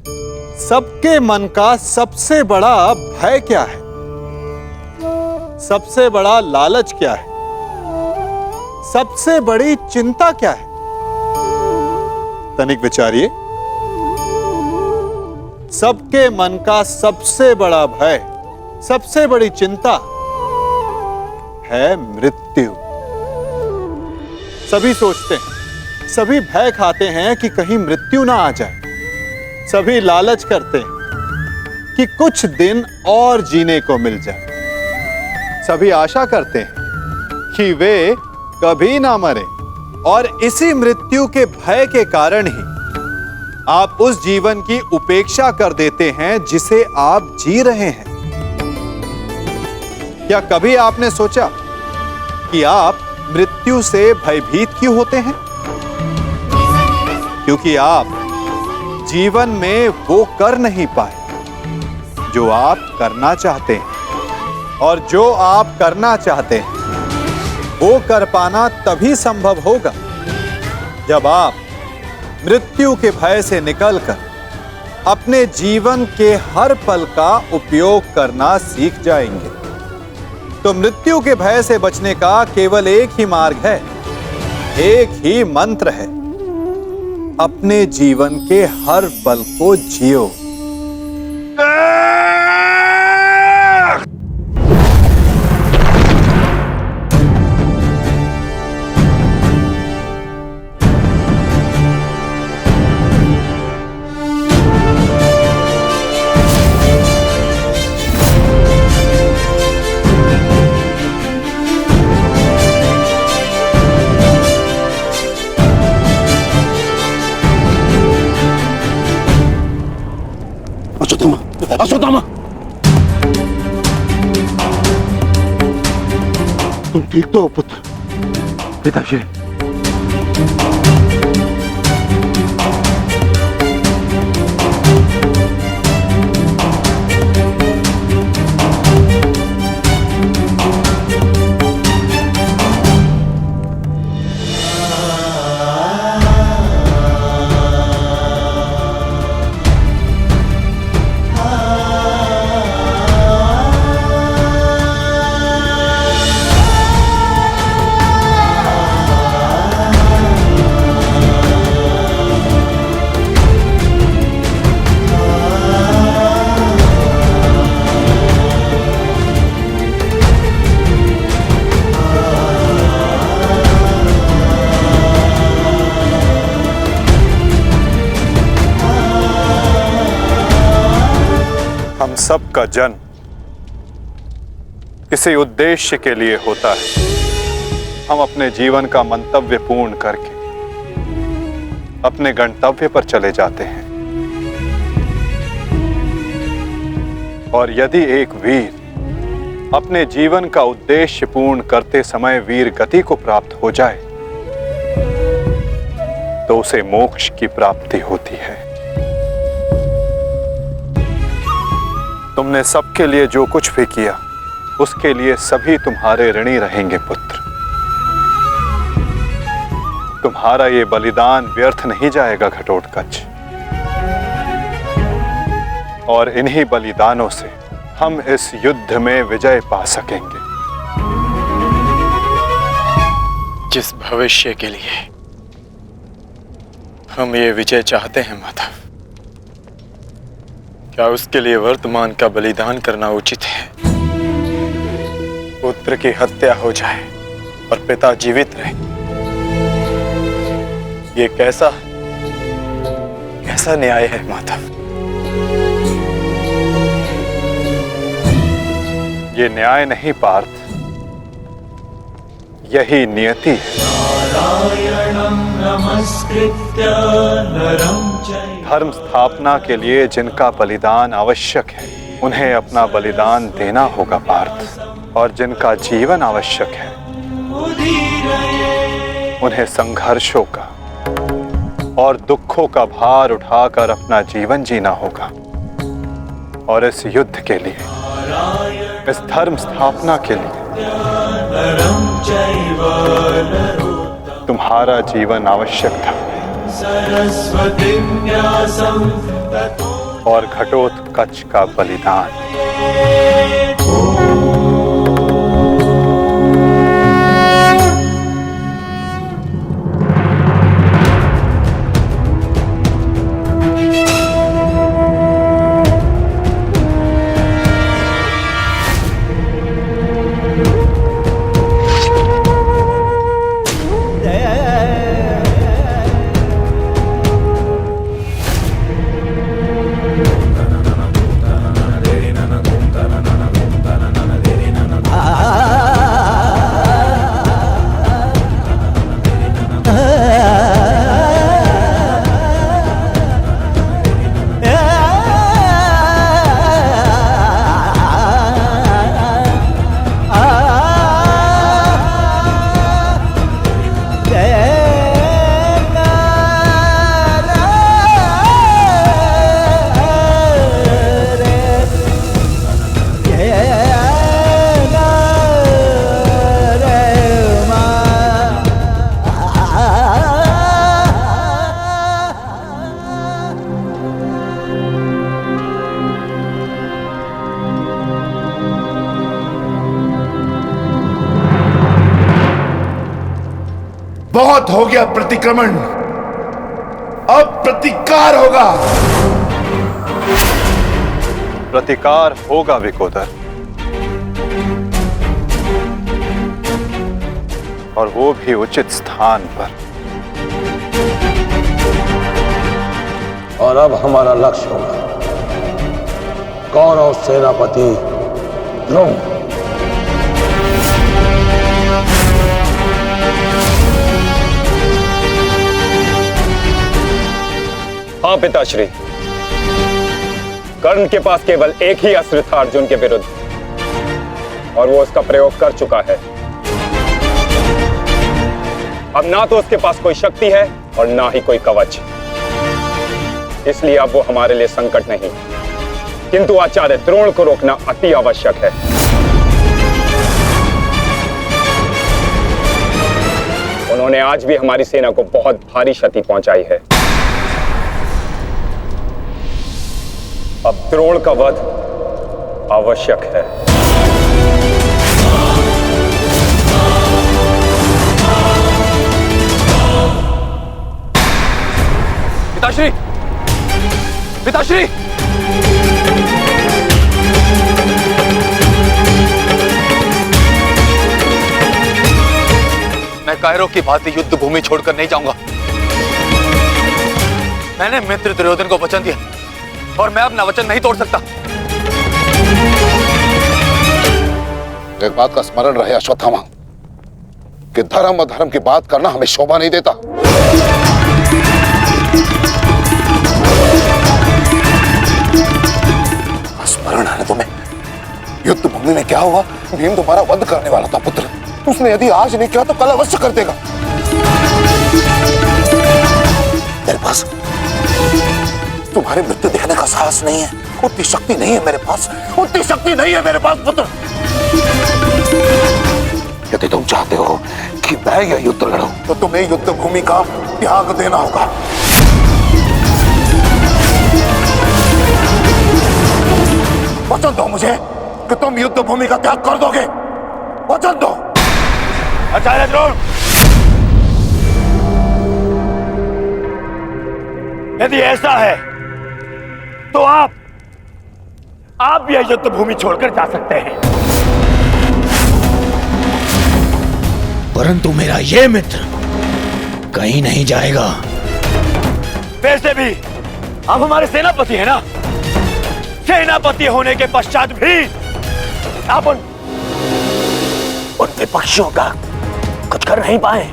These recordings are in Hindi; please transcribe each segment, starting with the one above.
सबके मन का सबसे बड़ा भय क्या है? सबसे बड़ा लालच क्या है? सबसे बड़ी चिंता क्या है? तनिक विचारिए। सबके मन का सबसे बड़ा भय, सबसे बड़ी चिंता है मृत्यु। सभी सोचते हैं, सभी भय खाते हैं कि कहीं मृत्यु ना आ जाए। सभी लालच करते हैं कि कुछ दिन और जीने को मिल जाए। सभी आशा करते हैं कि वे कभी ना मरे। और इसी मृत्यु के भय के कारण ही आप उस जीवन की उपेक्षा कर देते हैं जिसे आप जी रहे हैं। क्या कभी आपने सोचा कि आप मृत्यु से भयभीत क्यों होते हैं? क्योंकि आप जीवन में वो कर नहीं पाए जो आप करना चाहते हैं। और जो आप करना चाहते हैं वो कर पाना तभी संभव होगा जब आप मृत्यु के भय से निकलकर अपने जीवन के हर पल का उपयोग करना सीख जाएंगे। तो मृत्यु के भय से बचने का केवल एक ही मार्ग है, एक ही मंत्र है। अपने जीवन के हर पल को जियो। अश्वत्थामा, तुम ठीक तो हो पुत्र? पिताश्री, हम सबका जन्म किसी उद्देश्य के लिए होता है। हम अपने जीवन का मंतव्य पूर्ण करके अपने गंतव्य पर चले जाते हैं। और यदि एक वीर अपने जीवन का उद्देश्य पूर्ण करते समय वीर गति को प्राप्त हो जाए तो उसे मोक्ष की प्राप्ति होती है। तुमने सबके लिए जो कुछ भी किया उसके लिए सभी तुम्हारे ऋणी रहेंगे पुत्र। तुम्हारा ये बलिदान व्यर्थ नहीं जाएगा घटोत्कच। और इन्हीं बलिदानों से हम इस युद्ध में विजय पा सकेंगे। जिस भविष्य के लिए हम ये विजय चाहते हैं माधव, क्या उसके लिए वर्तमान का बलिदान करना उचित है? पुत्र की हत्या हो जाए और पिता जीवित रहे, ये कैसा न्याय है माधव? ये न्याय नहीं पार्थ, यही नियति है। धर्म स्थापना के लिए जिनका बलिदान आवश्यक है उन्हें अपना बलिदान देना होगा पार्थ। और जिनका जीवन आवश्यक है उन्हें संघर्षों का और दुखों का भार उठाकर अपना जीवन जीना होगा। और इस युद्ध के लिए, इस धर्म स्थापना के लिए तुम्हारा जीवन आवश्यक था। और घटोत्कच का बलिदान। बहुत हो गया प्रतिक्रमण, अब प्रतिकार होगा। प्रतिकार होगा विकोदर, और वो भी उचित स्थान पर। और अब हमारा लक्ष्य होगा कौरव सेनापति द्रोण। हाँ पिताश्री, कर्ण के पास केवल एक ही अस्त्र था अर्जुन के विरुद्ध, और वो उसका प्रयोग कर चुका है। अब ना तो उसके पास कोई शक्ति है और ना ही कोई कवच, इसलिए अब वो हमारे लिए संकट नहीं, किंतु आचार्य द्रोण को रोकना अति आवश्यक है। उन्होंने आज भी हमारी सेना को बहुत भारी क्षति पहुंचाई है। अब द्रोण का वध आवश्यक है। पिताश्री, पिताश्री, मैं कायरों की भांति युद्ध भूमि छोड़कर नहीं जाऊंगा। मैंने मित्र दुर्योधन को वचन दिया और मैं अपना वचन नहीं तोड़ सकता। एक बात का स्मरण रहे अश्वत्थामा, कि धर्म और धर्म की बात करना हमें शोभा नहीं देता। स्मरण है तुम्हें, युद्ध भूमि में क्या हुआ? भीम तुम्हारा वध करने वाला था पुत्र, उसने यदि आज नहीं किया तो कल अवश्य कर देगा। मेरे पास तुम्हारे मृत्यु देखने का साहस नहीं है, उतनी शक्ति नहीं है मेरे पास, उतनी शक्ति नहीं है मेरे पास पुत्र। यदि तुम चाहते हो कि मैं यह युद्ध लड़ूं, तो तुम्हें युद्ध भूमि का त्याग देना होगा। वचन दो मुझे कि तुम युद्ध भूमि का त्याग कर दोगे, वचन दो। आचार्य द्रोण, यदि ऐसा है तो आप यह युद्ध भूमि छोड़कर जा सकते हैं, परंतु मेरा ये मित्र कहीं नहीं जाएगा। वैसे भी आप हमारे सेनापति हैं ना, सेनापति होने के पश्चात भी आप उन विपक्षियों का कुछ कर नहीं पाए,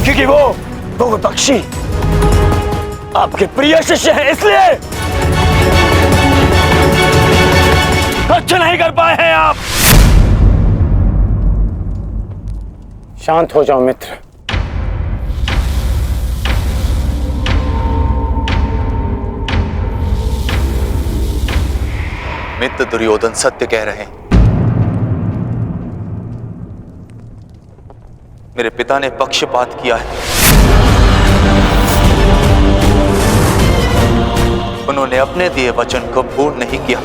क्योंकि वो विपक्षी आपके प्रिय शिष्य हैं, इसलिए कुछ नहीं कर पाए हैं आप। शांत हो जाओ मित्र। मित्र दुर्योधन सत्य कह रहे हैं। मेरे पिता ने पक्षपात किया है। उन्होंने अपने दिए वचन को पूर्ण नहीं किया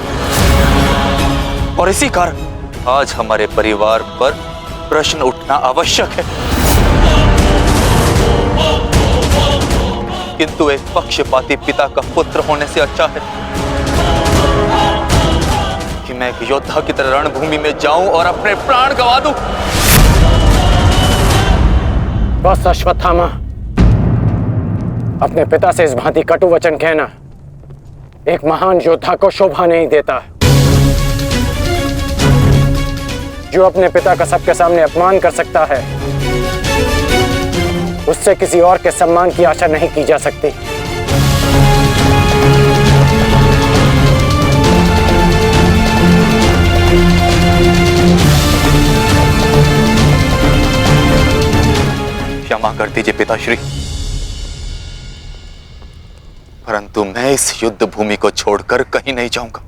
और इसी कारण आज हमारे परिवार पर प्रश्न उठना आवश्यक है। किंतु एक पक्षपाती पिता का पुत्र होने से अच्छा है कि मैं एक योद्धा की तरह रणभूमि में जाऊं और अपने प्राण गंवा दूं। बस अश्वत्थामा, अपने पिता से इस भांति कटु वचन कहना एक महान योद्धा को शोभा नहीं देता। जो अपने पिता का सबके सामने अपमान कर सकता है, उससे किसी और के सम्मान की आशा नहीं की जा सकती। क्षमा कर दीजिए पिताश्री, परंतु मैं इस युद्ध भूमि को छोड़कर कहीं नहीं जाऊंगा।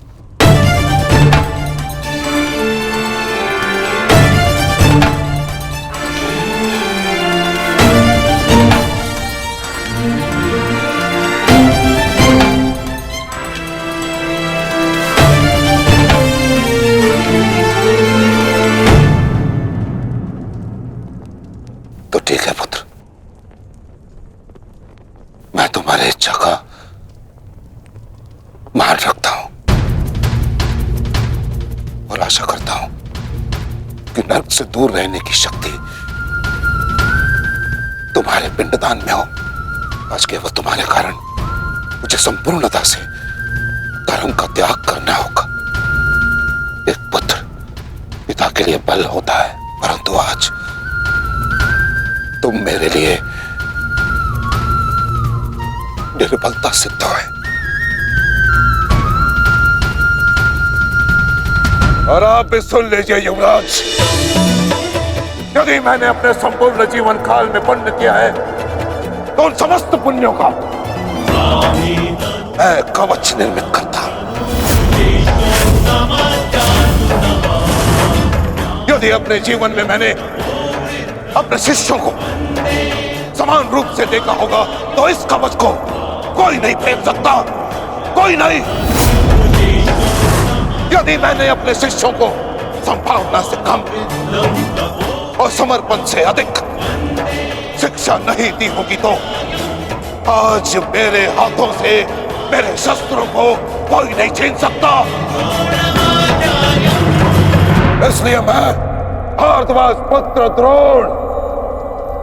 तो ठीक है पुत्र, मैं तुम्हारी इच्छा का मान रखता हूं और आशा करता हूं कि नर्क से दूर रहने की शक्ति तुम्हारे पिंडदान में हो। आज केवल तुम्हारे कारण मुझे संपूर्णता से धर्म का त्याग करना होगा। एक पुत्र पिता के लिए बल होता है, परंतु आज तुम मेरे लिए निर्बलता सिद्ध है। और आप भी सुन लीजिए युवराज, यदि मैंने अपने संपूर्ण जीवन काल में पुण्य किया है तो उन समस्त पुण्यों का मैं कवच निर्मित करता। यदि अपने जीवन में मैंने अपने शिष्यों को समान रूप से देखा होगा तो इस कवच को कोई नहीं फेंक सकता, कोई नहीं। यदि मैंने अपने शिष्यों को संभावना से कम और समर्पण से अधिक शिक्षा नहीं दी होगी तो आज मेरे हाथों से मेरे शस्त्रों को कोई नहीं छीन सकता। इसलिए मैं भारद्वाज पुत्र द्रोण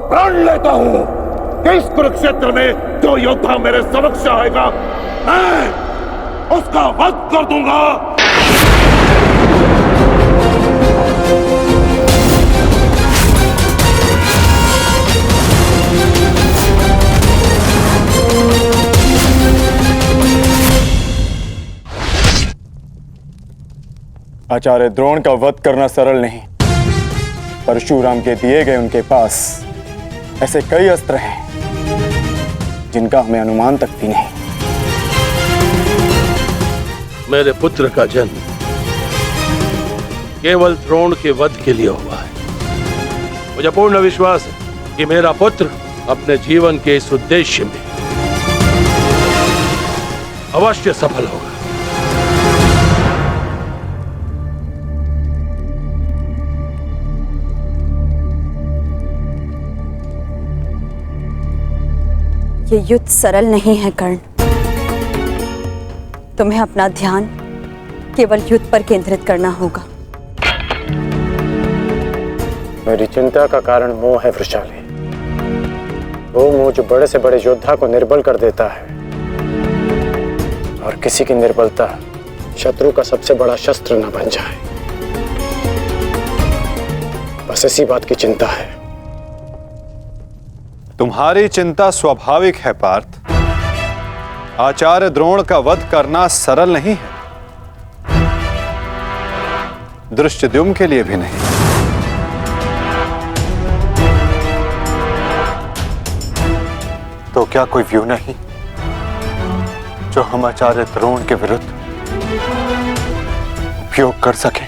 प्रण लेता हूं कि इस कुरुक्षेत्र में जो योद्धा मेरे समक्ष आएगा मैं उसका वध कर दूंगा। आचार्य द्रोण का वध करना सरल नहीं। परशुराम के दिए गए उनके पास ऐसे कई अस्त्र हैं जिनका हमें अनुमान तक भी नहीं। मेरे पुत्र का जन्म केवल द्रोण के वध के लिए हुआ है। मुझे पूर्ण विश्वास है कि मेरा पुत्र अपने जीवन के इस उद्देश्य में अवश्य सफल होगा। ये युद्ध सरल नहीं है कर्ण। तुम्हें अपना ध्यान केवल युद्ध पर केंद्रित करना होगा। मेरी चिंता का कारण मोह है वृषाली। वो मोह जो बड़े से बड़े योद्धा को निर्बल कर देता है और किसी की निर्बलता शत्रु का सबसे बड़ा शस्त्र न बन जाए, बस इसी बात की चिंता है। तुम्हारी चिंता स्वाभाविक है पार्थ। आचार्य द्रोण का वध करना सरल नहीं है, धृष्टद्युम्न के लिए भी नहीं। तो क्या कोई व्यू नहीं जो हम आचार्य द्रोण के विरुद्ध उपयोग कर सकें?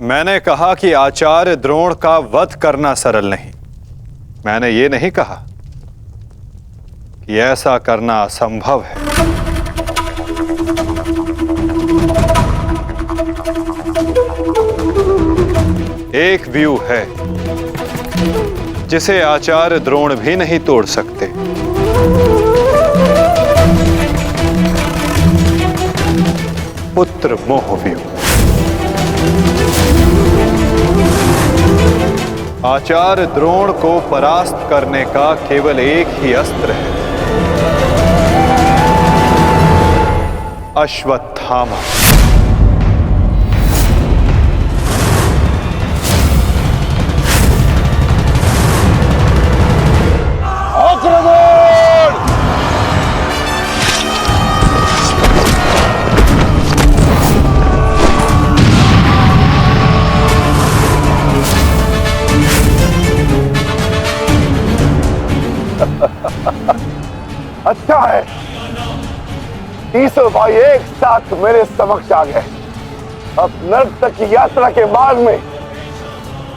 मैंने कहा कि आचार्य द्रोण का वध करना सरल नहीं। मैंने ये नहीं कहा कि ऐसा करना असंभव है। एक व्यू है जिसे आचार्य द्रोण भी नहीं तोड़ सकते। पुत्र मोह व्यू। आचार्य द्रोण को परास्त करने का केवल एक ही अस्त्र है, अश्वत्थामा। अच्छा है, तीसों भाई एक साथ मेरे समक्ष आ गए। अब नर्क तक की यात्रा के बाद में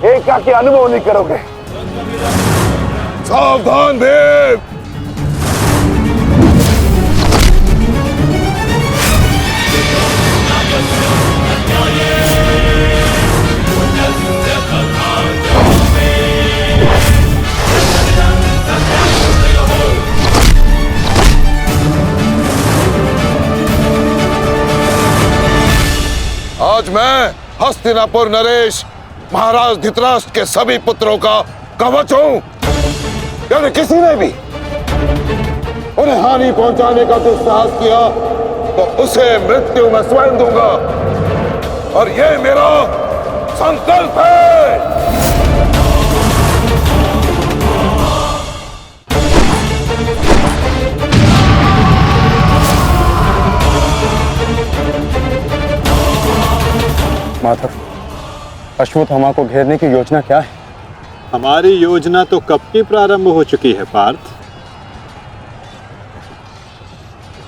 एकाकी अनुभव नहीं करोगे। सावधान भीम। आज मैं हस्तिनापुर नरेश महाराज धृतराष्ट्र के सभी पुत्रों का कवच हूं। यदि किसी ने भी उन्हें हानि पहुंचाने का दुस्साहस किया तो उसे मृत्यु मैं स्वयं दूंगा, और यह मेरा संकल्प है। माधव, अश्वत्थामा को घेरने की योजना क्या है? हमारी योजना तो कब की प्रारंभ हो चुकी है पार्थ।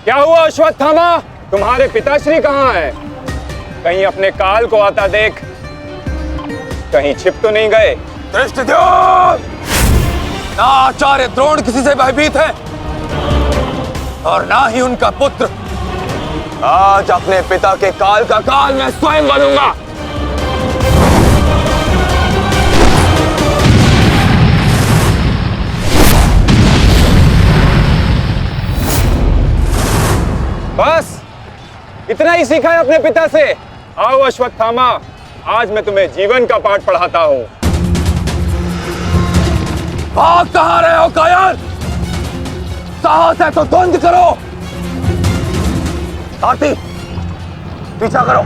क्या हुआ अश्वत्थामा? तुम्हारे पिताश्री कहाँ हैं? कहीं अपने काल को आता देख, कहीं छिप तो नहीं गए? धृष्टद्युम्न! ना आचार्य द्रोण किसी से भयभीत है और ना ही उनका पुत्र। आज अपने पिता के काल का काल मैं स्वयं बनूंगा। बस इतना ही सीखा है अपने पिता से? आओ अश्वत्थामा, आज मैं तुम्हें जीवन का पाठ पढ़ाता हूं। भाग कहां रहे हो कायर? साहस है तो द्वंद्व करो। सारथी, पीछा करो।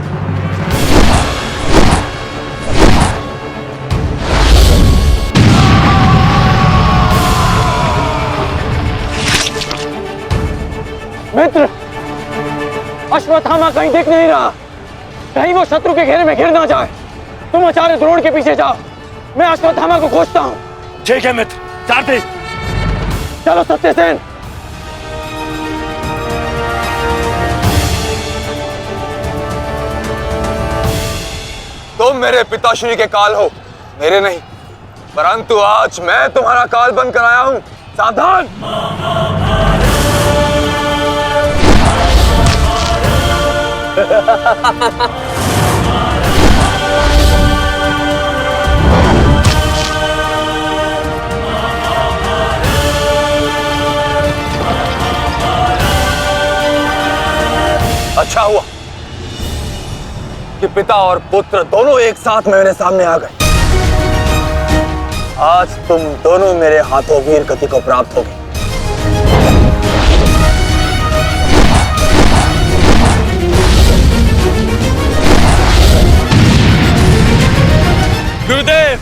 मित्र, अश्वत्थामा कहीं दिख नहीं रहा। कहीं वो शत्रु के घेरे में घिर ना जाए। तुम आचार्य द्रोण के पीछे जाओ, मैं अश्वत्थामा को खोजता हूं। ठीक है मित्र। सारथी, चलो सत्यसेन। तुम मेरे पिताश्री के काल हो, मेरे नहीं। परंतु आज मैं तुम्हारा काल बनकर आया हूं। सावधान! अच्छा हुआ कि पिता और पुत्र दोनों एक साथ मेरे सामने आ गए। आज तुम दोनों मेरे हाथों वीर गति को प्राप्त होगे। गुरुदेव,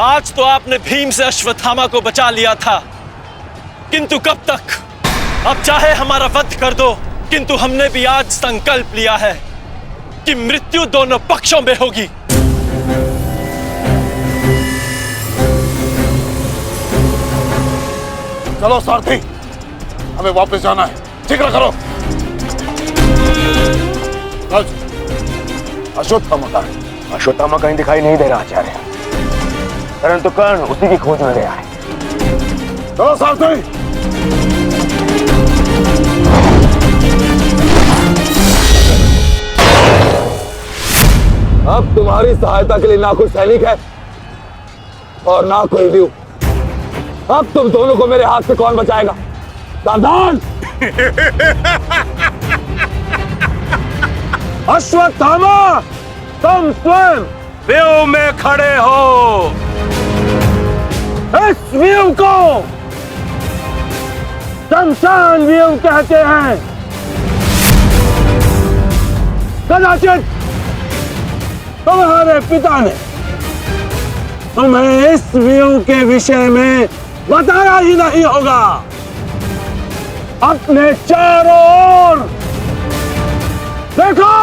आज तो आपने भीम से अश्वत्थामा को बचा लिया था, किंतु कब तक? अब चाहे हमारा वध कर दो, किंतु हमने भी आज संकल्प लिया है कि मृत्यु दोनों पक्षों में होगी। चलो सारथी, हमें वापस जाना है। जिक्र करो। अश्वत्थामा कहाँ है? अश्वत्थामा कहीं दिखाई नहीं दे रहा आचार्य, परंतु कर्ण उसी की खोज में गया है। चलो सारथी। अब तुम्हारी सहायता के लिए ना कोई सैनिक है और ना कोई व्यू। अब तुम दोनों को मेरे हाथ से कौन बचाएगा? सावधान! अश्वत्थामा, तुम स्वयं व्यू में खड़े हो। इस व्यू को शमशान व्यू कहते हैं। कदाचित तुम्हारे पिता ने तुम्हें इस व्यू के विषय में बताया ही नहीं होगा। अपने चारों ओर देखो।